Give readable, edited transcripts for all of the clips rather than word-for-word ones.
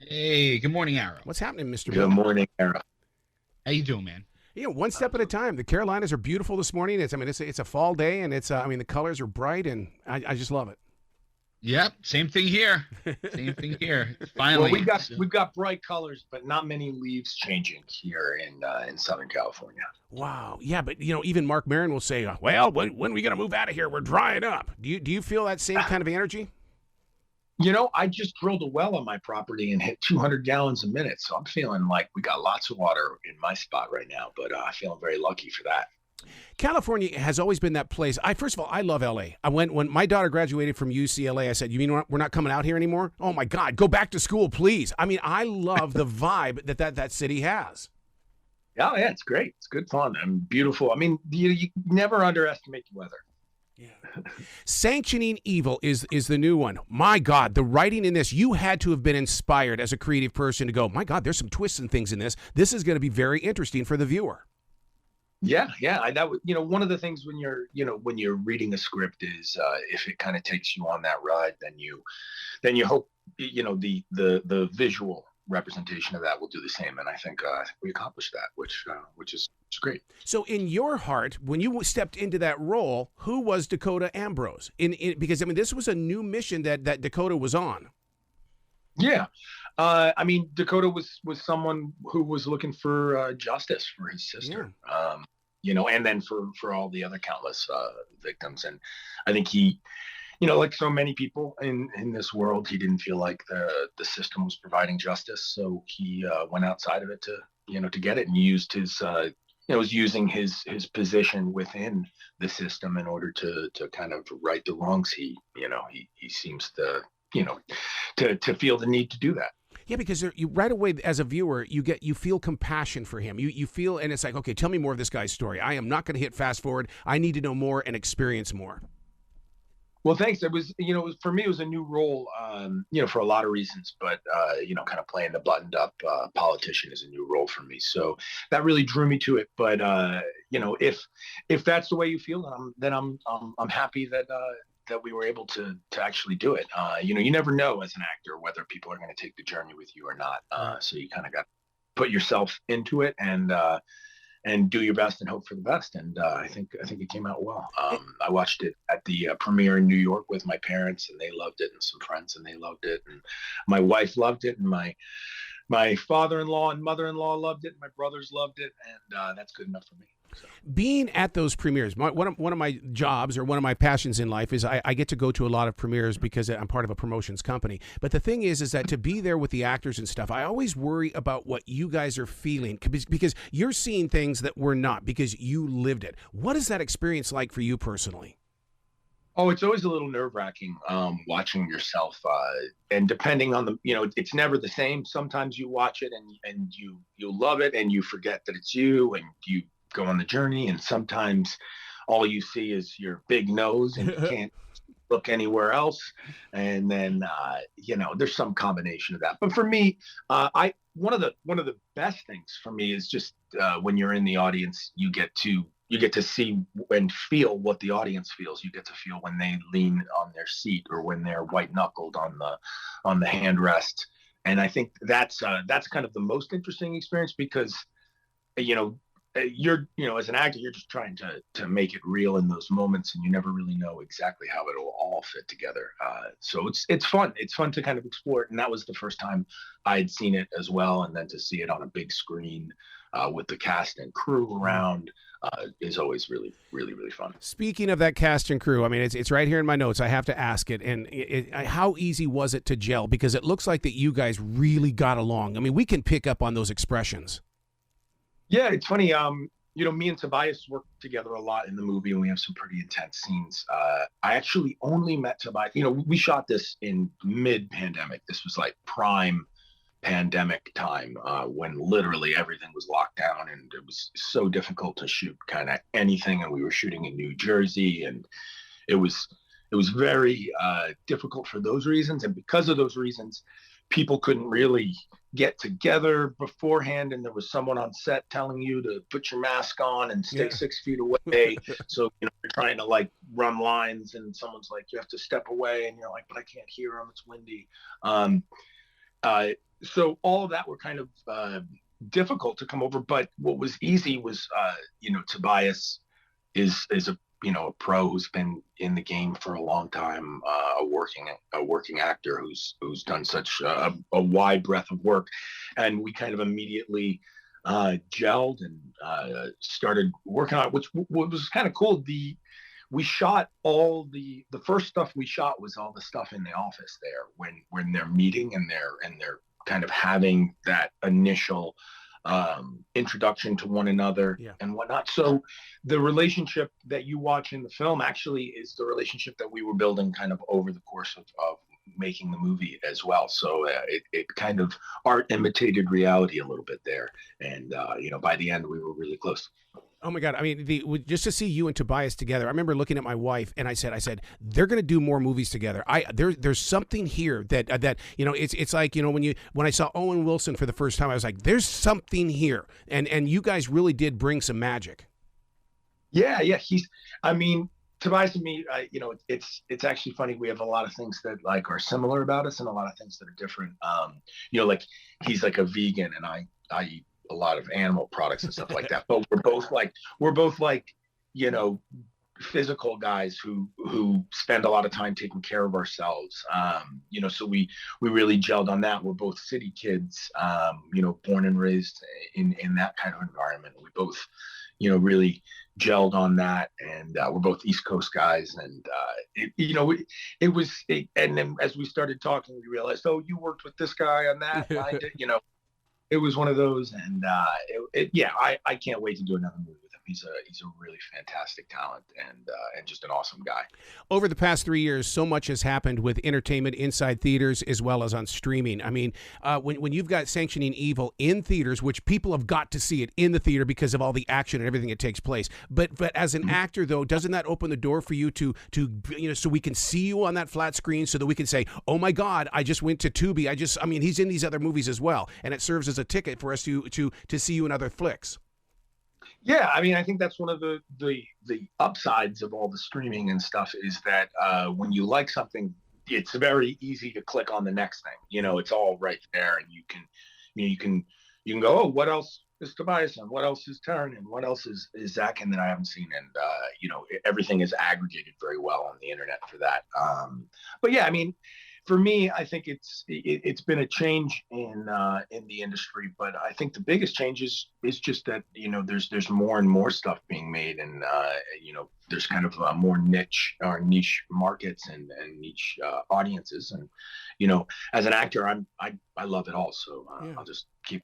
Hey, good morning, Arrow. What's happening, Mr. Good Bill? morning, Era. How you doing, man? One step at a time. The Carolinas are beautiful this morning. It's a fall day, and the colors are bright, and I just love it. Yep, same thing here. Same thing here. Well, Finally. we've got bright colors, but not many leaves changing here in Southern California. Wow. Yeah, but even Mark Maron will say, "Well, when are we going to move out of here? We're drying up." Do you feel that same kind of energy? I just drilled a well on my property and hit 200 gallons a minute, so I'm feeling like we got lots of water in my spot right now. But I'm feeling very lucky for that. California has always been that place. First of all, I love LA. When my daughter graduated from UCLA, I said, "You mean we're not coming out here anymore?" Oh my God, go back to school, please. I love the vibe that city has. Yeah, yeah, it's great. It's good fun and beautiful. I mean, you never underestimate the weather. Yeah. Sanctioning Evil is the new one. My God, the writing in this, you had to have been inspired as a creative person to go, my God, there's some twists and things in this. This is going to be very interesting for the viewer. Yeah, yeah. One of the things when you're reading a script is if it kind of takes you on that ride, then you hope the visual representation of that will do the same. And I think we accomplished that, which is great. So in your heart, when you stepped into that role, who was Dakota Ambrose? Because this was a new mission that Dakota was on. Yeah. Dakota was someone who was looking for justice for his sister. Yeah. And then for all the other countless victims. And I think he, like so many people in this world, he didn't feel like the system was providing justice. So he went outside of it to get it, and used his, was using his position within the system in order to kind of right the wrongs. He seems to, to feel the need to do that. Yeah, because you right away as a viewer, you feel compassion for him. You feel, and it's like, okay, tell me more of this guy's story. I am not going to hit fast forward. I need to know more and experience more. Well, thanks. For me, it was a new role, for a lot of reasons, but, kind of playing the buttoned up politician is a new role for me. So that really drew me to it. But, if that's the way you feel, then I'm happy that we were able to actually do it. You never know as an actor whether people are going to take the journey with you or not. So you kind of got to put yourself into it and do your best and hope for the best. And I think it came out well. I watched it at the premiere in New York with my parents, and they loved it, and some friends, and they loved it, and my wife loved it, and my father-in-law and mother-in-law loved it, and my brothers loved it, and that's good enough for me. So. Being at those premieres, one of my jobs or one of my passions in life is I get to go to a lot of premieres because I'm part of a promotions company. But the thing is that to be there with the actors and stuff, I always worry about what you guys are feeling because you're seeing things that we're not because you lived it. What is that experience like for you personally? Oh, it's always a little nerve-wracking watching yourself, and depending on it's never the same. Sometimes you watch it and you love it and you forget that it's you and you go on the journey, and sometimes all you see is your big nose and you can't look anywhere else, and then there's some combination of that. But for me, one of the best things for me is just when you're in the audience, you get to see and feel what the audience feels. You get to feel when they lean on their seat or when they're white knuckled on the handrest. And I think that's kind of the most interesting experience because you're as an actor, you're just trying to make it real in those moments, and you never really know exactly how it'll all fit together. So it's fun. It's fun to kind of explore it, and that was the first time I'd seen it as well, and then to see it on a big screen with the cast and crew around is always really, really, really fun. Speaking of that cast and crew, it's right here in my notes. I have to ask it. And how easy was it to gel? Because it looks like that you guys really got along. We can pick up on those expressions. Yeah, it's funny. Me and Tobias worked together a lot in the movie, and we have some pretty intense scenes. I actually only met Tobias. We shot this in mid-pandemic. This was like prime pandemic time when literally everything was locked down, and it was so difficult to shoot kind of anything. And we were shooting in New Jersey, and it was very difficult for those reasons. And because of those reasons, people couldn't really get together beforehand, and there was someone on set telling you to put your mask on and stay 6 feet away. So you're trying to like run lines, and someone's like, you have to step away, and you're like, but I can't hear them, it's windy. so all of that were kind of difficult to come over. But what was easy was, Tobias is a a pro who's been in the game for a long time, a working actor who's done such a wide breadth of work, and we kind of immediately gelled and started working on it, which what was kind of cool. We shot all the first stuff we shot was all the stuff in the office there when they're meeting and they're kind of having that initial introduction to one another and whatnot. So the relationship that you watch in the film actually is the relationship that we were building kind of over the course of making the movie as well. So it kind of art imitated reality a little bit there. And, by the end, we were really close. Oh my God! I mean, just to see you and Tobias together. I remember looking at my wife and I said, they're going to do more movies together. There's something here that it's like when I saw Owen Wilson for the first time, I was like, there's something here, and you guys really did bring some magic. Yeah. Tobias and me, it's actually funny. We have a lot of things that like are similar about us, and a lot of things that are different. Like he's like a vegan, and I eat a lot of animal products and stuff like that. But we're both like physical guys who spend a lot of time taking care of ourselves. So we really gelled on that. We're both city kids, born and raised in that kind of environment. We both, really gelled on that, and we're both East Coast guys. And and then as we started talking, we realized, oh, you worked with this guy on that. And I did, it was one of those, and I can't wait to do another movie with him. He's a really fantastic talent and just an awesome guy. Over the past 3 years, so much has happened with entertainment inside theaters as well as on streaming. I mean, when you've got Sanctioning Evil in theaters, which people have got to see it in the theater because of all the action and everything that takes place. But as an actor, though, doesn't that open the door for you to so we can see you on that flat screen, so that we can say, oh my God, I just went to Tubi. He's in these other movies as well, and it serves as a ticket for us to see you in other flicks. Yeah, I think that's one of the upsides of all the streaming and stuff is that when you like something, it's very easy to click on the next thing. It's all right there, and you can go, oh, what else is Tobias in? What else is Taryn in? What else is Zack in that I haven't seen? And everything is aggregated very well on the internet for that. But yeah, for me, I think it's been a change in the industry, but I think the biggest change is just that there's more and more stuff being made, and there's kind of more niche markets and niche audiences, and as an actor, I love it all, so I'll just keep.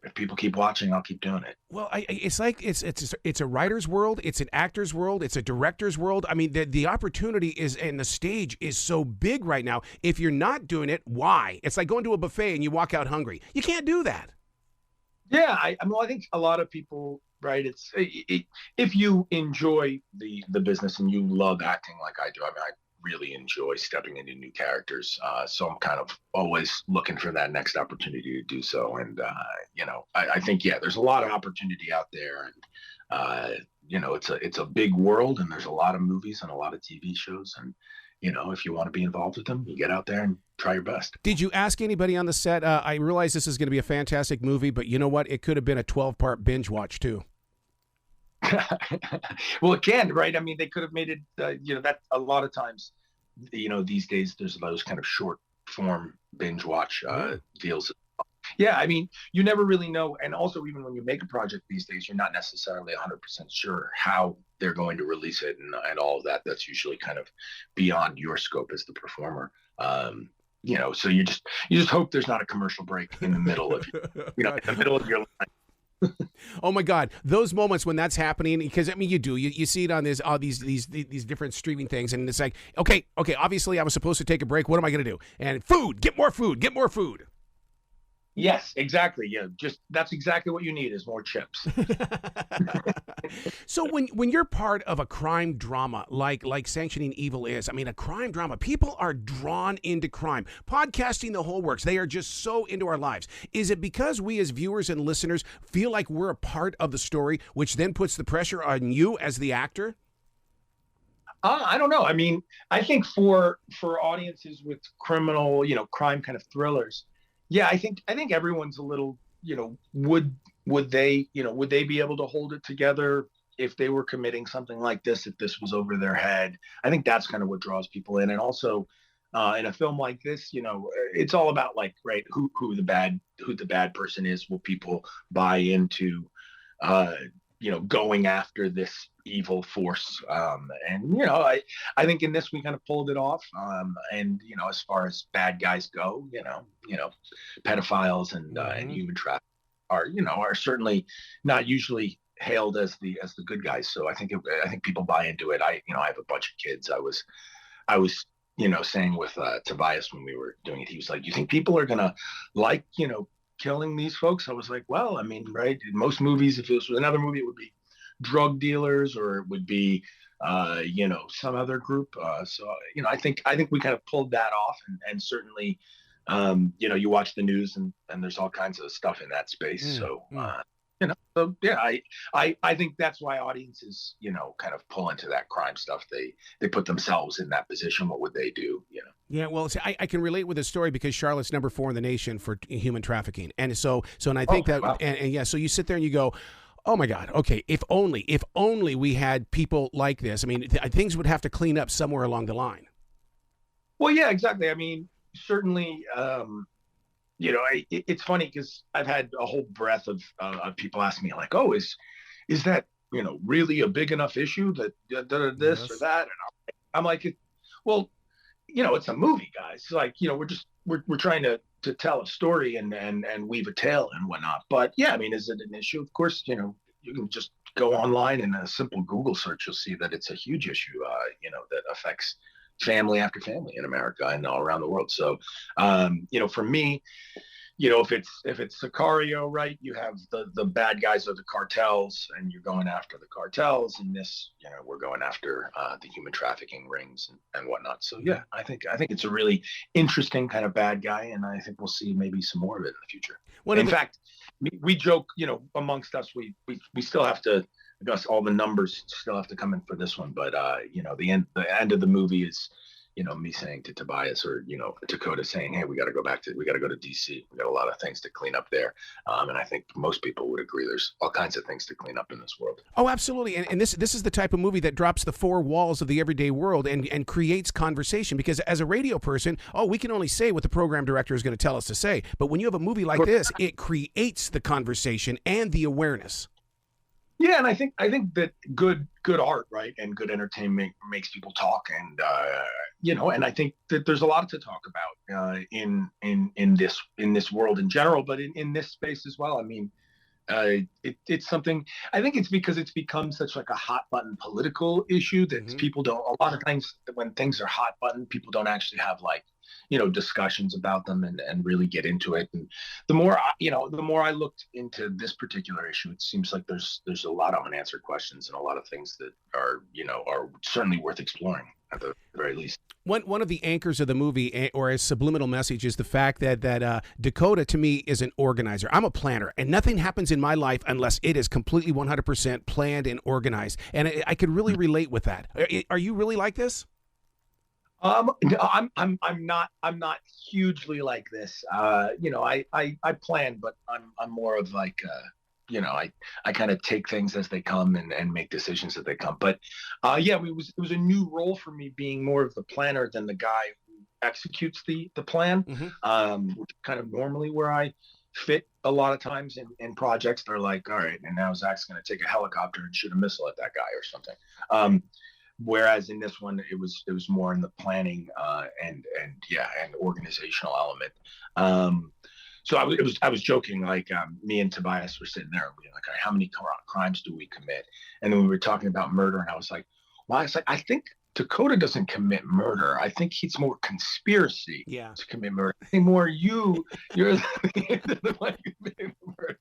If people keep watching, I'll keep doing it. Well, it's like it's a writer's world, it's an actor's world, it's a director's world. I mean, the opportunity is, and the stage is so big right now. If you're not doing it, why? It's like going to a buffet and you walk out hungry. You can't do that. Yeah, I think a lot of people, right? If you enjoy the business and you love acting like I do, I really enjoy stepping into new characters. So I'm kind of always looking for that next opportunity to do so. And, I think, there's a lot of opportunity out there, and, it's a big world, and there's a lot of movies and a lot of TV shows. And, if you want to be involved with them, you get out there and try your best. Did you ask anybody on the set? I realize this is going to be a fantastic movie, but you know what? It could have been a 12-part binge watch too. Well, it can, right? They could have made it, that a lot of times, these days there's those kind of short form binge watch deals. Yeah, you never really know. And also, even when you make a project these days, you're not necessarily 100% sure how they're going to release it and all of that. That's usually kind of beyond your scope as the performer. So you just hope there's not a commercial break in the middle of, in the middle of your life. Oh my God, those moments when that's happening, because you see it on these different streaming things, and it's like, okay, obviously I was supposed to take a break. What am I going to do? And get more food. Yes, exactly. Yeah, that's exactly what you need is more chips. So when you're part of a crime drama like Sanctioning Evil is, a crime drama, people are drawn into crime. Podcasting, the whole works. They are just so into our lives. Is it because we as viewers and listeners feel like we're a part of the story, which then puts the pressure on you as the actor? I don't know. I think for audiences with criminal, crime kind of thrillers, Yeah, I think everyone's a little, would they be able to hold it together if they were committing something like this, if this was over their head? I think that's kind of what draws people in. And also in a film like this, it's all about like, right, who the bad person is. Will people buy into uh going after this evil force? And I think in this we kind of pulled it off. And as far as bad guys go, pedophiles and human trafficking are certainly not usually hailed as the good guys. So I think people buy into it. I have a bunch of kids. I was saying with Tobias when we were doing it, he was like, "You think people are gonna like killing these folks?" I was like, "Well, I mean, right? In most movies, if it was another movie, it would be drug dealers or it would be some other group." So I think we kind of pulled that off, and certainly you watch the news and there's all kinds of stuff in that space. So yeah, I think that's why audiences, kind of pull into that crime stuff. They put themselves in that position. What would they do? Yeah, well, see, I can relate with this story because Charlotte's number 4 in the nation for human trafficking, and and I think Wow. and yeah, so you sit there and you go, oh my God, okay, if only we had people like this. I mean, things would have to clean up somewhere along the line. Well, yeah, exactly. I mean, certainly, it's funny because I've had a whole breadth of people ask me like, "Oh, is that really a big enough issue that this or Yes. that?" And I'm like, "Well, it's a movie, guys. Like, we're trying to tell a story and weave a tale and whatnot. But yeah, I mean, is it an issue? Of course, you can just go online and a simple Google search, you'll see that it's a huge issue, that affects family after family in America and all around the world. So, for me, if it's Sicario, right, you have the bad guys of the cartels, and you're going after the cartels. And this, we're going after the human trafficking rings and whatnot. So yeah, I think it's a really interesting kind of bad guy, and I think we'll see maybe some more of it in the future. In fact, we joke, amongst us, we still have to. I guess all the numbers still have to come in for this one, but the end of the movie is me saying to Tobias or Dakota saying, "Hey, we got to go to DC. We got a lot of things to clean up there." And I think most people would agree. There's all kinds of things to clean up in this world. Oh, absolutely. And this is the type of movie that drops the 4 walls of the everyday world and creates conversation. Because as a radio person, we can only say what the program director is going to tell us to say. But when you have a movie like this, it creates the conversation and the awareness. Yeah, and I think that good art, right, and good entertainment makes people talk, and I think that there's a lot to talk about in this world in general, but in this space as well. I mean, it's something. I think it's because it's become such like a hot button political issue that people don't. A lot of times when things are hot button, people don't actually have like discussions about them and really get into it. And the more I looked into this particular issue, it seems like there's a lot of unanswered questions and a lot of things that are certainly worth exploring at the very least. One of the anchors of the movie, or a subliminal message, is the fact that Dakota, to me, is an organizer. I'm a planner, and nothing happens in my life unless it is completely 100% planned and organized. And I could really relate with that. Are you really like this? No, I'm not hugely like this. I plan, but I'm more of like I kind of take things as they come and make decisions as they come. But yeah, it was a new role for me, being more of the planner than the guy who executes the plan. Which kind of normally where I fit a lot of times in projects. They're like, all right, and now Zach's going to take a helicopter and shoot a missile at that guy or something. Whereas in this one, it was more in the planning and organizational element. So I was joking, like me and Tobias were sitting there and we were like, all right, how many crimes do we commit? And then we were talking about murder, and I was like, well, I think Dakota doesn't commit murder. I think he's more conspiracy to commit murder. I think more you're the one committing the murders.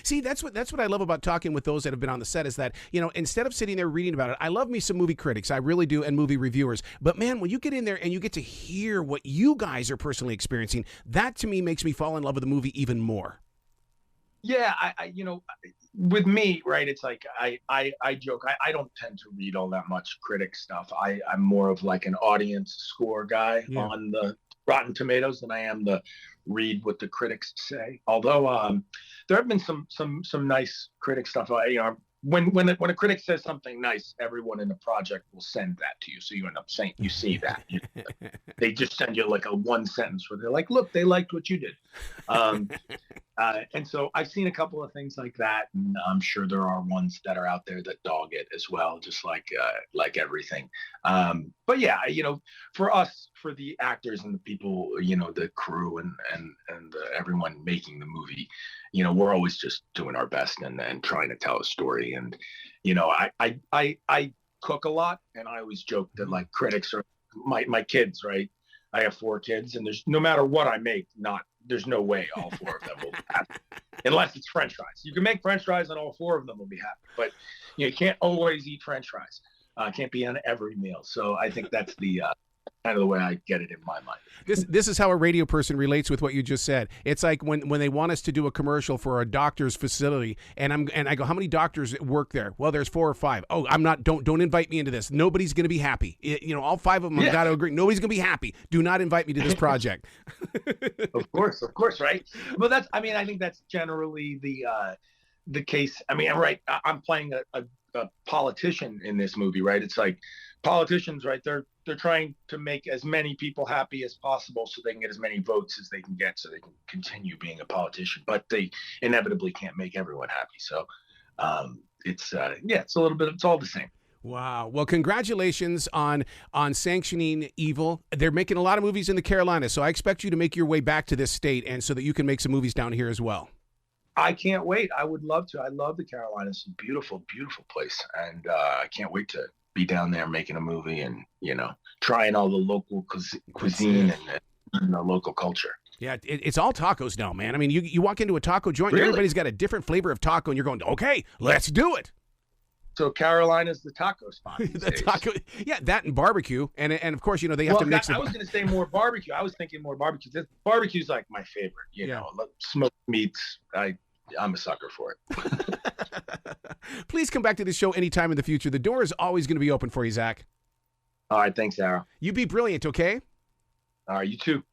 See, that's what I love about talking with those that have been on the set, is that, instead of sitting there reading about it, I love me some movie critics. I really do, and movie reviewers. But man, when you get in there and you get to hear what you guys are personally experiencing, that to me makes me fall in love with the movie even more. Yeah, with me, right, it's like I joke. I don't tend to read all that much critic stuff. I'm more of like an audience score guy on the Rotten Tomatoes than I am the read what the critics say. Although there have been some nice critic stuff. When a critic says something nice, everyone in the project will send that to you, so you end up saying you see that. They just send you like a one sentence where they're like, "Look, they liked what you did," and so I've seen a couple of things like that, and I'm sure there are ones that are out there that dog it as well, just like everything. But yeah, for us, for the actors and the people, the crew and everyone making the movie, we're always just doing our best and trying to tell a story. And I cook a lot, and I always joke that like critics are my kids, right? I have 4 kids, and there's no matter what I make, there's no way all 4 of them will be happy, unless it's French fries. You can make French fries, and all 4 of them will be happy, but you can't always eat French fries. Can't be on every meal. So I think that's the kind of the way I get it in my mind. This is how a radio person relates with what you just said. It's like when they want us to do a commercial for a doctor's facility, and I go, how many doctors work there? Well, there's 4 or 5. Oh, I'm not. Don't invite me into this. Nobody's going to be happy. All 5 of them have got to agree. Nobody's going to be happy. Do not invite me to this project. Of course, right. Well, I think that's generally the case. I mean, right. I'm playing a politician in this movie, right? It's like politicians, right? They're trying to make as many people happy as possible so they can get as many votes as they can get so they can continue being a politician, but they inevitably can't make everyone happy. So it's all the same. Wow. Well, congratulations on Sanctioning Evil. They're making a lot of movies in the Carolinas, so I expect you to make your way back to this state and so that you can make some movies down here as well. I can't wait. I would love to. I love the Carolinas. It's a beautiful, beautiful place. And I can't wait to be down there making a movie and, trying all the local cuisine and the local culture. Yeah, it's all tacos now, man. I mean, you walk into a taco joint, Really? Everybody's got a different flavor of taco, and you're going, okay, let's do it. So Carolina's the taco spot. Taco, yeah, that and barbecue, and of course, they have to mix it. I was going to say more barbecue. I was thinking more barbecue. Barbecue's like my favorite. Smoked meats. I'm a sucker for it. Please come back to the show anytime in the future. The door is always going to be open for you, Zach. All right, thanks, Arrow. You be brilliant, okay? All right, you too.